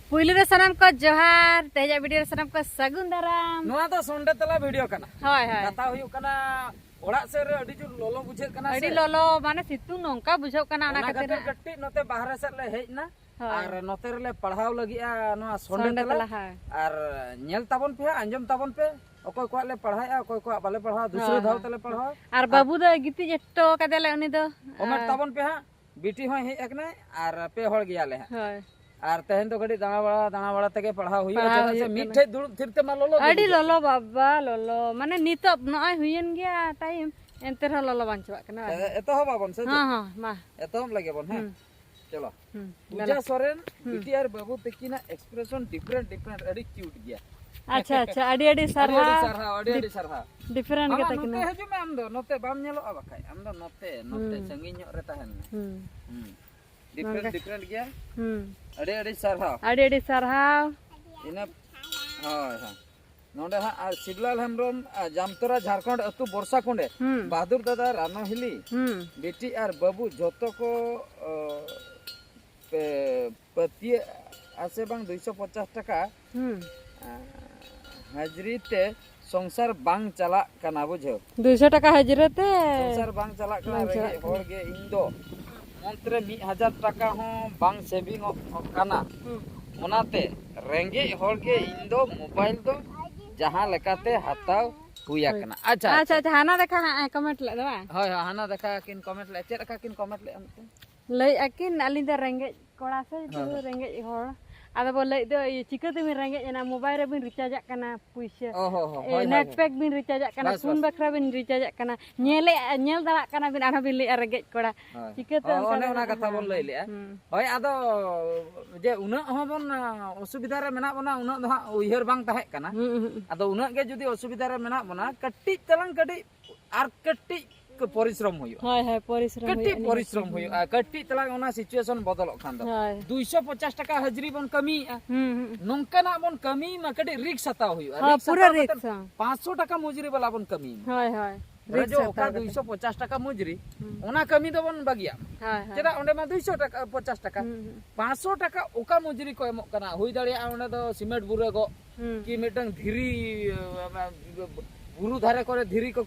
पुइलु रे सनम को जोहार तेजा वीडियो रे सनम को सगुन दाराम नोआ तो संडे तला वीडियो कना होय होय कथा हुयु कना ओड़ा से रे अडी जो लोलो बुझे कना अडी लोलो माने सितु नोंका बुझो कना ना खातिर कट्टी नते बाहर से ले हेजना हाँ। और नते रे पढ़ाव लगिया नोआ संडे संडे तला तला हाय और नेल ताबन पे अंजम ताबन पे ओकोय को ले पढ़ाया ओकोय को बाले पढ़ावा दूसरे धाव तले पढ़ावा और बाबू दो गिति जट्टो कदेले उनी दो ओमर ताबन पे हा बीटी हो हे एकने और पे होड़ गयाले हा होय और तहन तो गडी दाना बड़ा तके पढ़ाव हुई से मिठे दुड़ थिरते मा लोलो अडी लोलो बाबा लोलो माने नितो नय हुयन गया टाइम एंते र लोलो बांचवा कना एतो हो बाबन से हां हां मा एतो हम लगे बन है चलो पूजा सोरेन बीटी और बाबू तकिना एक्सप्रेशन डिफरेंट अडी क्यूट गया अच्छा अच्छा अडी अडी सरहा अडी सरहा डिफरेंट के तकिना नोते हजु में हम दो नोते बाम नेलो बखाय हम दो नोते संगी ᱧᱚᱜ रे तहन डिफरेंट गया अडी सरहा इना हाय हां नोंडे हा आर सिबलाल हेमब्रम जामतरा झारखंड अतु बरसा कोंडे बहादुर दादा रानो हिली बेटी और बाबू जोतो को पतिये आसे बांग 250 टाका हाजरी ते संसार बांग चला कना बुझो 200 टाका हाजरी ते संसार बांग चला कना रे होर गे इन दो मंत्रे 1000 टाका हो बांग सेविंग कना ओनाते रेंगे होर गे इन दो मोबाइल दो जहां लेकाते हताव हुया कना अच्छा अच्छा अच्छा हाना देखा कमेंट ले दवा होय हाना देखा किन कमेंट ले चेक किन कमेंट ले लई अकिन अली द रेंगे कोड़ा से रेंगे होर आदा बोले दो चिका ते रेंगे ना मोबाइल रे बिन रिचार्ज कना पैसा नेट पैक बिन रिचार्ज कना फोन बखरा बिन रिचार्ज कना नेल दड़ा कना बिन आना बिन ले रेंगे कोड़ा चिका ते ओना कथा बोल लई ले होय आदो जे उना होबन असुविधा रे मेना बना उना दो उयहर बांग ताहे कना आदो उना के जदी असुविधा रे मेना बना कट्टी तलंग कडी आर कट्टी परिश्रम हुयो हाय हाय परिश्रम हुयो कट्टी तलांग ओना सिचुएशन बदल खान दो 250 टाका हाजरी बन कमी नोंकना बन कमी मा कडी रिक्स हता हुयो हां पूरा रिक्स 500 टाका मजूरी वाला बन कमी हाय हाय जो ओका 250 टाका मजूरी ओना कमी दो बन बगिया हाय चेदा ओंडे मा 200 टाका 50 टाका 500 टाका ओका मजूरी को एमो कना हुई दड़िया ओंडे दो सीमेंट बुरे गो कि मिटंग धीरी बुरु धारे करे धीरी को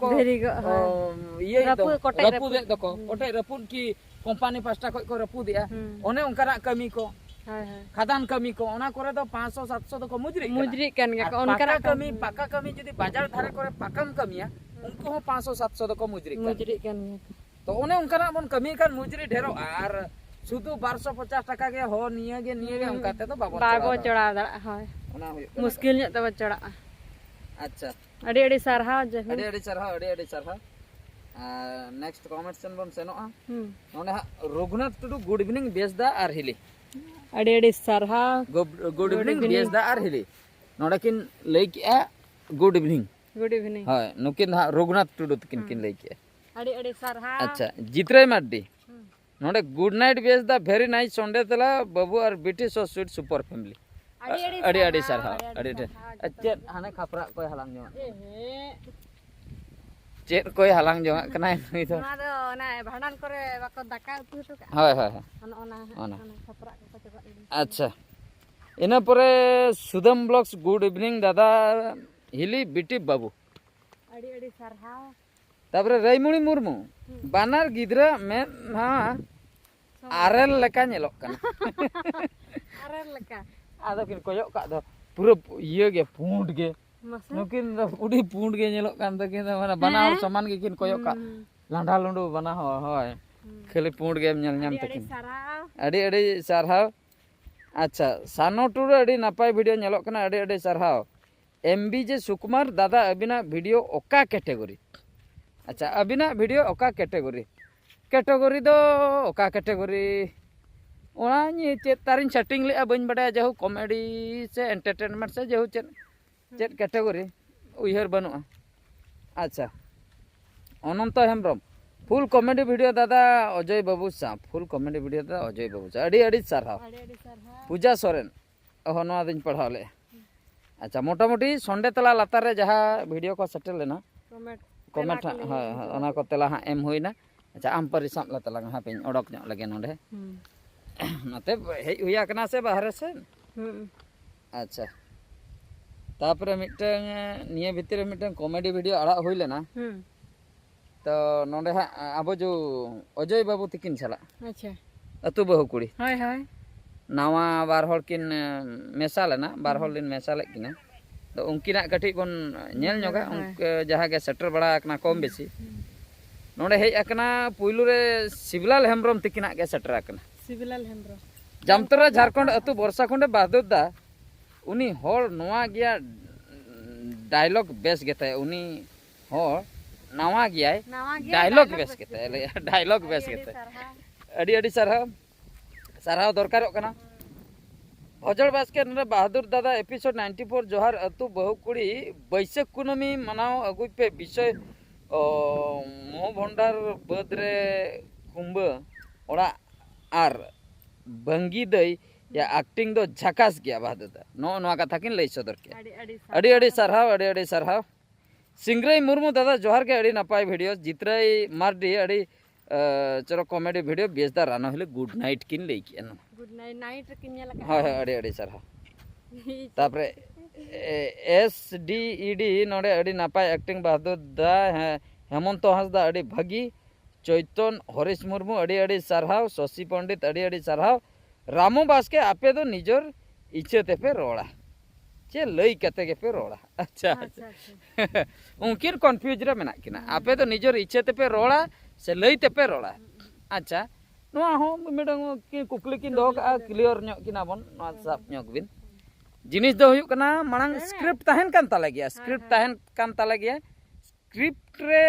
ये रपु दे दको ओटे रपु की कंपनी पास्टा को रपु दिया ओने उनकरा कमी को खादान कमी को ओना करे तो 500 700 दको मुजरी कन गे उनकरा कमी पाका कमी जदी बाजार धारे करे पाकम कमिया उनको हो 500 700 दको मुजरी कन तो ओने उनकरा बन कमी कन मुजरी ढेरो आर शुद्ध 1250 टाका के हो निये गे उनका ते तो बाबो चढ़ा दा हाय ओना मुश्किल ᱧᱚᱜ तब चढ़ा अच्छा अड़ी सरहा अड़ी सरहा नेक्स्ट कमेंट बन सेनो नोने रघुनाथ टुडू गुड इवनिंग बेसदा आर हिली अड़ी सरहा गुड इवनिंग बेसदा आर हिली नोडे किन लई किया गुड इवनिंग हाय नुकिन रघुनाथ टुडू किन लई किया अड़ी सरहा अच्छा जित्रे माड्डी नोडे गुड नाइट बेसदा वेरी नाइस संडे तला बाबू और बेटी सो स्वीट सुपर फैमिली अड़ी सरहा अड़ी चेत हाने खापरा कोई हलांग जो चेत कोई हलांग जो कना नई तो ना दो ना भांडन करे बाको दाका उतु तो हाय ओना खापरा को चबा अच्छा इना परे सुदम ब्लॉग्स गुड इवनिंग दादा हिली बिटी बाबू अड़ी सरहा तापरे रईमुणी मुर्मू बानार गिद्रा में हां आरएल लेका नेलोक कना आरएल लेका आदो किन कोयो का दो पूरा ये गे पूंड गे नुकिन उडी पूंड गे नेलोक कान त किन माने बना समान गे किन कोयो का लांडा लंडू बना होय खाली पूंड गे नेल नाम तकिन अड़ी सरहाव अच्छा सानो टूर अड़ी नापाय वीडियो नेलोक कना अड़ी सरहाव एमबी जे सुकुमार दादा अबिना वीडियो ओका कैटेगरी अच्छा अबिना वीडियो ओका कैटेगरी दो ओका कैटेगरी ओना नि चेत तारिन सेटिंग ले बन बडा जहु कॉमेडी से एंटरटेनमेंट से जहु चेत कैटेगरी उयहर बनु अच्छा अनंत हेमब्रम फुल कॉमेडी वीडियो दादा अजय बाबू सा फुल कॉमेडी वीडियो दादा अजय बाबू सा अड़ी सरहा पूजा सोरेन ओह नवा दिन पढ़ाव ले अच्छा मोटामुटी संडे तला लातार रे जहा वीडियो को सेटल लेना कमेंट हां ओना को तला हा एम होइना अच्छा आम परिसाम ला तला हा पेन ओडक ᱧᱚᱜ लगे नोडे नते हे हुया कना से बाहर से अच्छा तापरे मिटंग निया भितर मिटंग कॉमेडी वीडियो आड़ा हुई लेना तो नोंडे हा अब जो अजय बाबू तिकिन चला अच्छा अतु बहु कुड़ी हाय हाय नावा बार हर किन मेसा लेना बार हर लिन मेसा ले किना तो उनकिना कटी बन नेल नोगा उनके जहाँ के सेटर बड़ा कना कम बेसी नोंडे हेज अकना पुइलु रे शिवलाल हेम्ब्रम तिकिना के सेटर अकना शिवलाल हेम्ब्रम जामतरा झारखंड अतु बरसा खंडे बादुदा उनी हर नोआ गया डायलॉग बेस गेता उनी हर नावा गया डायलॉग बेस गेता डायलॉग बेस गेता अड़ी अड़ी सरहाव दरकार कना भजल बास्के नरे बहादुर दादा एपिसोड 94 जोहार अतु बहु कुड़ी बैसाख कुनमी मनाव अगुई पे विषय मोह भंडार बद रे कुंभ ओड़ा आर बंगी दई या एक्टिंग दो झकास गया बहादुर दा नो कथा किन लई सदर के अड़ी अड़ी सरहाव सिंगरई मुर्मू दादा जोहार के अड़ी नपाय वीडियो जितराई मारडी अड़ी चलो कॉमेडी वीडियो बेसदा रानो हले गुड नाइट किन लई के गुड नाइट किन नेला का हां अड़ी अड़ी सरहाव तापरे SDED नोडे अड़ी नपाय एक्टिंग बहादुर दा हेमंत हांसदा अड़ी भागी चैतन हरीश मुर्मू अड़ी अड़ी सरहाव शशि पंडित अड़ी अड़ी सरहाव रामू बास्के आपे दो निजर इच्छे ते पे रोड़ा चे लई कते के पे रोड़ा अच्छा उनकिन कंफ्यूज रे मेना किना आपे तो निजर इच्छे ते पे रोड़ा से लई ते पे रोड़ा अच्छा नोआ हो मिडंग कि कुकली किन दो का क्लियर न्यो किना बन नोआ साप न्यो बिन जिनिस दो हुयु कना मांग स्क्रिप्ट ताहेन कान ताला गया स्क्रिप्ट ताहेन कान ताला गया स्क्रिप्ट रे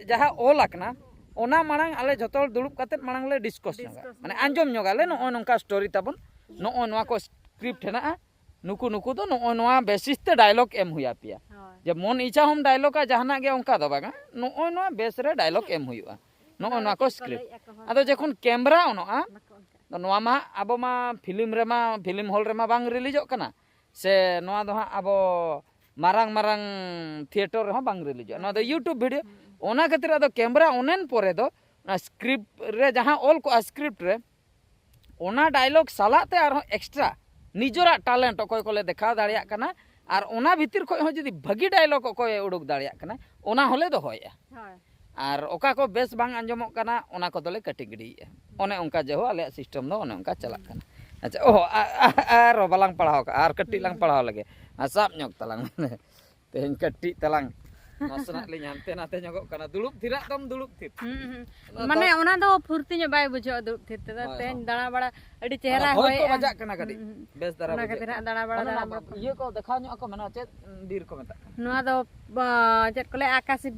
जहा ओल आकना ओना मांग आले जतोल दुड़ुब काते मांग ले डिस्कस नगा माने आंजम नगाले नो नोंका स्टोरी ताबन नो नोआ को स्क्रिप्ट हेना नुकु नुकु तो नो नोआ बेसिस ते डायलॉग एम हुया पिया जब मन इच्छा हम डायलॉग का जहाना गे उनका दो बागा नो नोआ बेस रे डायलॉग एम हुआ नो नोआ को स्क्रिप्ट आदो जखन कैमरा ओनोआ तो नोआ मा आबो मा फिल्म हॉल रे मा बांग रिलीजो कना से नोआ दो हा आबो मारंग मारंग थिएटर रे हा बांग रिलीजो नोआ दो यूट्यूब वीडियो ओना खातिर आदो कैमरा ओनेन परे दो स्क्रिप्ट रे जहां ऑल को स्क्रिप्ट रे ओना डायलॉग सालाते आर एक्स्ट्रा निजरा टैलेंट अकोय कोले देखा दाड़िया कना और ओना भीतर खो हो जदी भागी डायलॉग अकोय उडुक दाड़िया कना ओना होले दो होया और ओका को बेस बांग अंजमो कना ओना को दोले कटि गिडिया ओने उनका जेहो आले सिस्टम दो ओने उनका चला कना अच्छा ओह आर बालांग पढ़ाओ का आर कट्टी लांग पढ़ाओ लगे साब न्योक तलांग तेन कट्टी तलांग मसना ले जानते नाते न्योक कना दुलुप थिरा दम दुलुप थिर माने ओना दो फुर्ती न्यो बाय बुझो दुलुप थिर ते तेन दाना बड़ा अडी चेहरा होय को बजा कना कडी बेस दारा ओना खातिर दाना बड़ा ये को देखा न्यो को मना चेत बीर को मेता नोआ दो चेत कोले आकाशी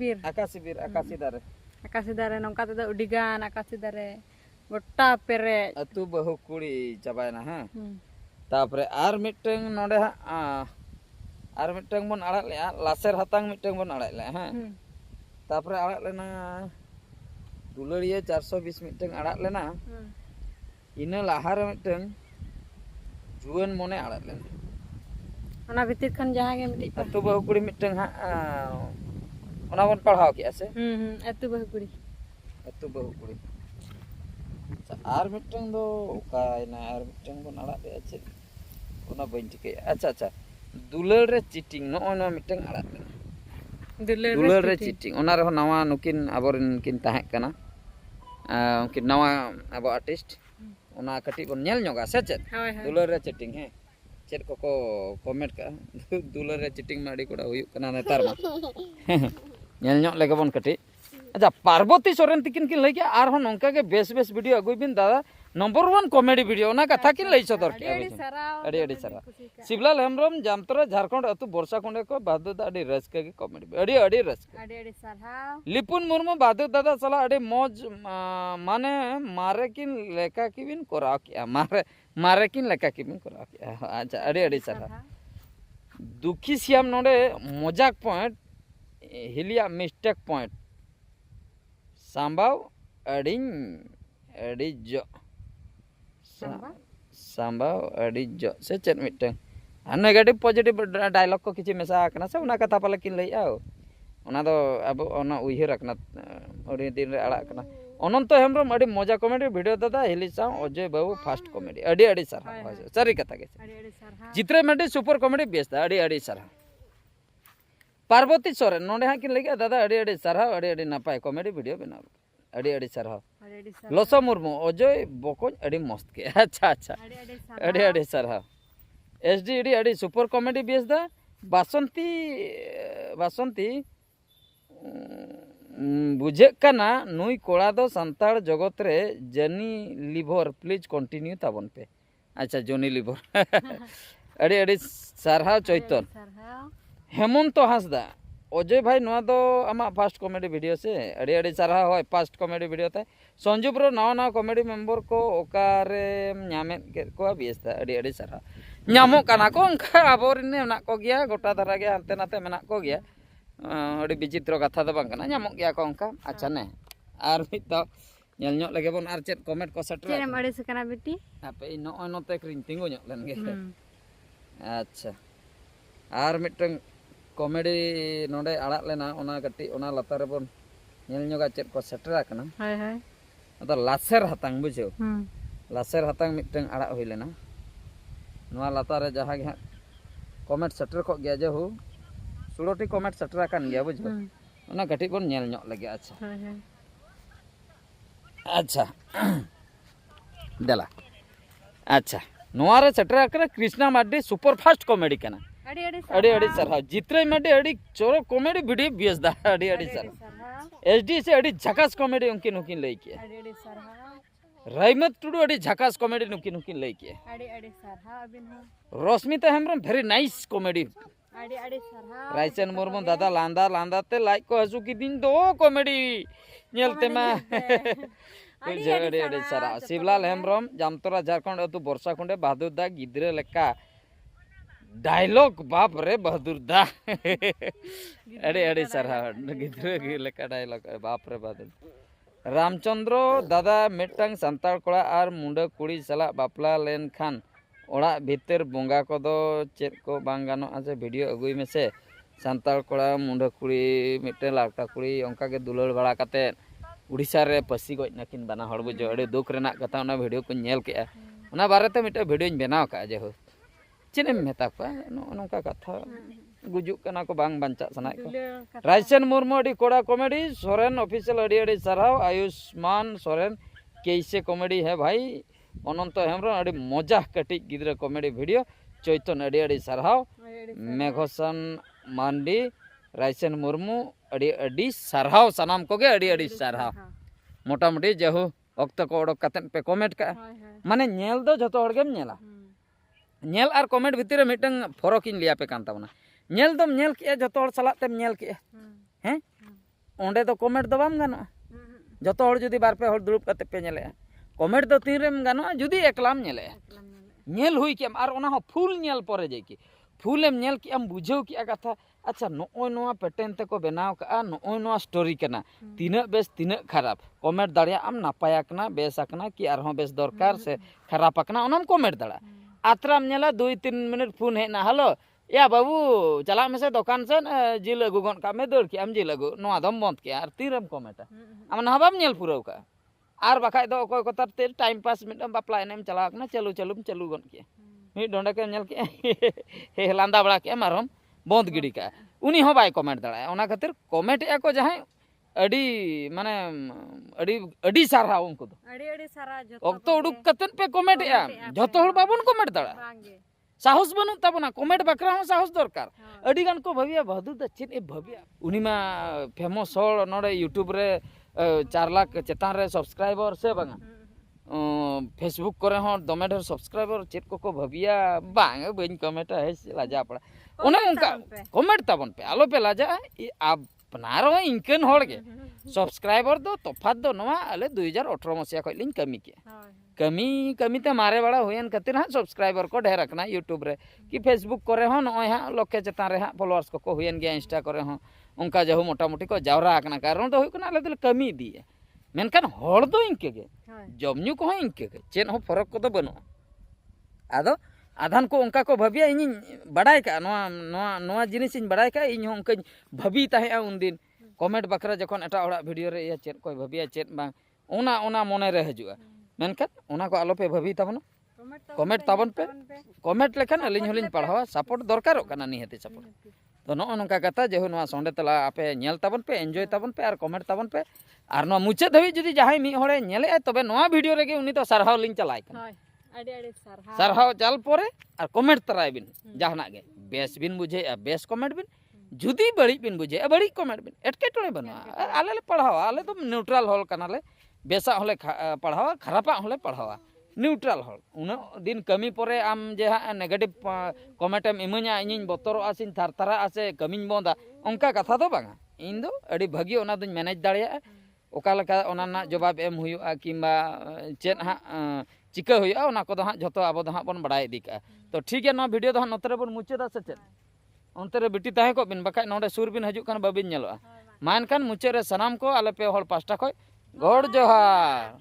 दारे नोंका ते दो उडीगान आकाशी दारे गोटा पेरे अतु बहु कुड़ी चबायना हां तापरे आर मिटंग नोडे आर मिटंग बन आड़ा ले लासेर हतांग मिटंग बन आड़ा ले हां तापरे आड़ा लेना दुलड़िया 420 मिटंग आड़ा लेना इना लाहार मिटंग जुवन मोने आड़ा लेना ओना भीतर खन जहां गे मिटि अतु बहु कुड़ी मिटंग हा ओना बन पढ़ाओ किया से अतु बहु कुड़ी आर मिटंग दो कायना आर मिटंग बन आड़ा ले अच्छे ओना बइन टिके अच्छा दुलड़ रे चीटिंग नो नो मिटंग आड़ा ले दुलड़ रे चीटिंग ओना रे नवा नुकिन आबोरिन किन ताहे कना उनकिन नवा आबो आर्टिस्ट ओना कटी बन नेल न्योगा से चेत दुलड़ रे चीटिंग है चेत को कमेंट का दुलड़ रे चीटिंग माडी कोडा हुयु कना नेतार मा नेल न्यो लेगे बन कटी अच्छा पार्वती सोरेन तिकिन किन लई के आर हो नोंका के बेस वीडियो अगुई बिन दादा नंबर 1 कॉमेडी वीडियो ओना कथा किन लई सदर के अड़ी सरा शिवलाल हेम्ब्रम जामतरा झारखंड अतु बरसा खंडे को बहादुर दा अड़ी रस के कॉमेडी अड़ी रस अड़ी सरहाव लिपुन मुर्मू बहादुर दादा सला अड़ी मौज माने मारे किन लेका की बिन कोराव किया मारे किन लेका की बिन कोराव किया अच्छा अड़ी सरा दुखी श्याम नोडे मजाक पॉइंट हिलिया मिस्टेक पॉइंट सांबाव अड़ी जो सांबाव अड़ी जो से चेत मिटंग नेगेटिव पॉजिटिव डायलॉग को किछि मेसा कना से उना कथा पाले किन लई आओ ओना दो अब ओना उइहर कना ओडी दिन रे आड़ा कना অনন্ত হেমব্রম আডি মজা কমেডি ভিডিও দাদা হিলি সাউ অজয় বাবু ফার্স্ট কমেডি আডি আডি সারহাও সারি কথা গে ᱟᱹᱰᱤ ᱟᱹᱰᱤ ᱥᱟᱨᱦᱟᱣ चित्रे मेडी सुपर कॉमेडी बेस दा अड़ी अड़ी सारा पार्वती सोरेन नोडे हां किन लगे दादा अड़ी अड़ी सारा अड़ी नापाय कॉमेडी वीडियो बनाओ अड़ी सारा ᱟᱹᱰᱤ ᱟᱹᱰᱤ ᱥᱟᱨᱦᱟᱣ लोसो मुर्मू अजय बकोज अड़ी मस्त के अच्छा अच्छा ᱟᱹᱰᱤ ᱟᱹᱰᱤ ᱥᱟᱨᱦᱟᱣ अड़ी सारा एसडी अड़ी सुपर कॉमेडी बेस दा बासंती बासंती बुझे कना नुई कोड़ा दो संताड़ जगत रे जनी लिवर प्लीज कंटिन्यू ताबन पे अच्छा जोनी लिवर अड़ी सारहा चैतन ᱥᱟᱨᱦᱟᱣ हेमंत हांसदा अजय भाई नोआ दो आमा फास्ट कॉमेडी वीडियो से अड़ी सारहा होय फास्ट कॉमेडी वीडियो ते संजू ब्रो नवा कॉमेडी मेंबर को ओकारे न्यामे के को बेसदा अड़ी सारहा न्यामो काना को अंका आबोरिने मेना को गया गोटा धारा गे हानते नाते मेना को गया अड़ी विचित्र कथा दो बांग काना न्यामो गया को अंका अच्छा ने आर मित दो नेल ᱧᱚᱜ लगे बोन आर चेत कमेंट को सेटर ᱪᱮᱫ ᱮᱢ ᱟᱹᱲᱤᱥ ᱠᱟᱱᱟ ᱵᱤᱴᱤ आपे नोय नोते क्रिंग तिंगो ᱧᱚᱜ len गे अच्छा आर मिटंग कॉमेडी नोडे आड़ाग लेना ओना कटी ओना लातार रे बोन नेल ᱧᱚᱜᱟ चेत को सेटर आकना ᱦᱳᱭ ᱦᱳᱭ अदो लासेर हातांग बुझो लासेर हातांग मिटंग आड़ाग हुई लेना नोआ लातार रे जहां गे कमेंट सेटर को गया जे हु 16टी कमेंट सेटर आकन गया बुझो ओना कटी बोन नेल ᱧᱚᱜ लगे अच्छा ᱦᱳᱭ ᱦᱳᱭ अच्छा देला अच्छा नोआरे सेटर आकना Krishna Mardi super fast comedy कना ᱟᱹᱰᱤ ᱟᱹᱰि अड़ी सारा जित्रे मार्डी अड़ी चोरो कॉमेडी वीडियो बेस दा अड़ी सारा ᱥᱟᱨᱦᱟᱣ एसडी से अड़ी झकास कॉमेडी उनकिन उनकिन लई के ᱟᱹᱰᱤ ᱟᱹᱰि ᱥᱟᱨᱦᱟᱣ राइमत टुडू अड़ी झकास कॉमेडी उनकिन उनकिन लई के ᱟᱹᱰᱤ ᱟᱹᱰि ᱥᱟᱨᱦᱟᱣ ᱟᱹᱵᱤᱱ ᱦᱚᱸ Rashmita Hembram very nice comedy ᱟᱹᱰᱤ ᱟᱹᱰि ᱥᱟᱨᱦᱟᱣ राइसन मुर्मू दादा लांदा लांदा ते लाइक को हसु की दिन दो कॉमेडी नेलते मा अड़ी सारा शिवलाल हेम्ब्रम जामतरा झारखंड अतु वर्षा खुंडे बहादुर दा गिद्रे लेका डायलॉग बाप रे बहादुर दा अड़ी सारा गिद्रे लेका डायलॉग बाप रे बहादुर रामचंद्र दादा मिटंग संताल कोड़ा आर मुंडा कुड़ी सला बापला लेन खान ओड़ा भीतर बोंगा को दो चेक को बांग गानो आसे वीडियो अगुई में से संताल कोड़ा मुंडा कुड़ी मिटे लाटा कुड़ी ओंका के दुलड़ बड़ा काते उड़ीसा रे पसी गoj नकिन बना हड़ बुझो अड़ी दुख रेना कथा ओना वीडियो को नेल के ओना बारे ते मिटे वीडियो बनाव का जे हो चेनेम मेता को नोंका कथा गुजुक कना को बांग बंचा सनाय को राइसन मुर्मू अड़ी कोड़ा कॉमेडी सोरेन ऑफिशियल अड़ी साराव आयुष्मान सोरेन कैसे कॉमेडी है भाई अनंत हेम्ब्रम अड़ी मजा कटी गिद्रा कॉमेडी वीडियो चैतन अड़ी साराव मेघोसन मांडी राइसन मुर्मू अड़ी साराव सनाम को गे अड़ी साराव मोटा मोटी जेहु वक्त को ओडक कतेन पे कमेंट का माने नेल दो जतो हड़ गेम नेला नेल आर कमेंट भीतर मिटंग फरक इन लिया पे कान ताबना नेल दम नेल के जतो हड़ सला तेम नेल के हैं ओंडे दो कमेंट दो बाम गानो जतो हड़ जुदी बार पे हड़ दुरुप कते पे नेले कमेंट दो तीन गानो जुदी एकलाम नेले नेल हुई के आर ओना हो फुल नेल परे जाय की फुल एम नेल की हम बुझो की कथा अच्छा नोय नोआ पैटर्न ते को बनाव का नोय नोआ स्टोरी कना तीना बेस तीना खराब कमेंट दाड़िया आम नापाया कना बेस आकना कि आर हो बेस दरकार से खराब आकना ओनाम कमेंट दाड़ा आत्राम नेला 2-3 मिनट फोन हेना हेलो या बाबू चला में से दुकान से जिल अगु गन का में दौड़ के हम जिल अगु नोआ दम बंद के आर तीरम कमेंट आम नहबाम नेल पुराव का आर बाखाय दो कोय को तरते टाइम पास मिटम बापला एनेम चला कना चलू गन के मी डोंडा के नेल के हे लांदा बड़ा के मारम बंद गिड़ी का उनी हो बाय कमेंट दाड़ा ओना खातिर कमेंट या को जहां अड़ी माने अड़ी सारा उनको दो अड़ी सारा जतो ओक्तो उडुक कतन पे कमेंट या जतो हड़ बाबन कमेंट दाड़ा साहस बनू तबना कमेंट बकरा हो साहस दरकार अड़ी गान को भविया बहादुर द चेन ए भविया उनी मा फेमस होड़ नोडे यूट्यूब रे 4 लाख चेतान रे सब्सक्राइबर से बांगा फेसबुक करे हो दमे ढेर सब्सक्राइबर चेत को भविया बांग बइन कमेंट है लाजा पड़ा ओने उनका कमेंट तबन पे आलो पे लाजा अपनारो इनकन होड़ के सब्सक्राइबर दो तफात दो नवा आले 2018 मसिया खय लिन कमी के कमी ते मारे बड़ा होयन खातिर हां सब्सक्राइबर को ढेर रखना यूट्यूब रे कि फेसबुक करे हो नय हां लखे चेतान रे हां फॉलोअर्स को होयन गया इंस्टा करे हो उनका जहु मोटा मोटी को जावरा आकना कारण दो होय कना आले दल कमी दिए मेनखान होड़ दो इनके गे जमन्यू को इनके गे चेन हो फरक को दो बनो आदो आधान को उनका को भविया इन बड़ाई का नोआ जिनिस इन बड़ाई का इन उनका भवी ताहे उन दिन कमेंट बकरा जखन एटा ओड़ा वीडियो रे या चेन कोई भविया चेन बा ओना मोने रे हजुआ मेनखान ओना को आलोपे भाबी ताबना कमेंट ताबन पे कमेंट लेखान अलिंग होलिंग पढ़ावा सपोर्ट दरकारों कना निहति सपोर्ट तो नो नोंका कथा जेहु नोआ संडे तला आपे नेल ताबन पे एंजॉय ताबन पे और कमेंट ताबन पे और नोआ मुचे धबी जुदी जहाई मी होड़े नेले तबे नोआ वीडियो रेगे उनी तो सरहाव लिंग चलाय कना सरहाव चाल पोरे और कमेंट तराय बिन जहाना गे बेस बिन बुझे बेस कमेंट बिन जुदी बड़ी बिन बुझे बड़ी कमेंट बिन एटकेटोड़े बना आले ले पढ़ावा आले तो न्यूट्रल होल कनाले बेसा होले पढ़ावा खरापा होले पढ़ावा न्यूट्रल होल उन दिन कमी पोरे आम जे हा नेगेटिव कमेंट एम इमा냐 इᱧ बतरवा सिन थारथारा आसे कमिñ बोंदा ओंका कथा दो बांगा इन दो अड़ी भागी ओना दुñ मैनेज दाड़िया ओका लेका ओना ना जवाब एम हुयुआ किंबा चेद हा चिका हुयुआ ओना को दो हा जतो आबो दो हा बन बड़ाय इदी का तो ठीक है ना वीडियो दो हा नोतरे बन मुचेदा से चेद onte re biti tahe ko bin bakai node sur bin haju kan babin nyeloa main kan muche re sanam ko ale pe hol pasta khoi god johar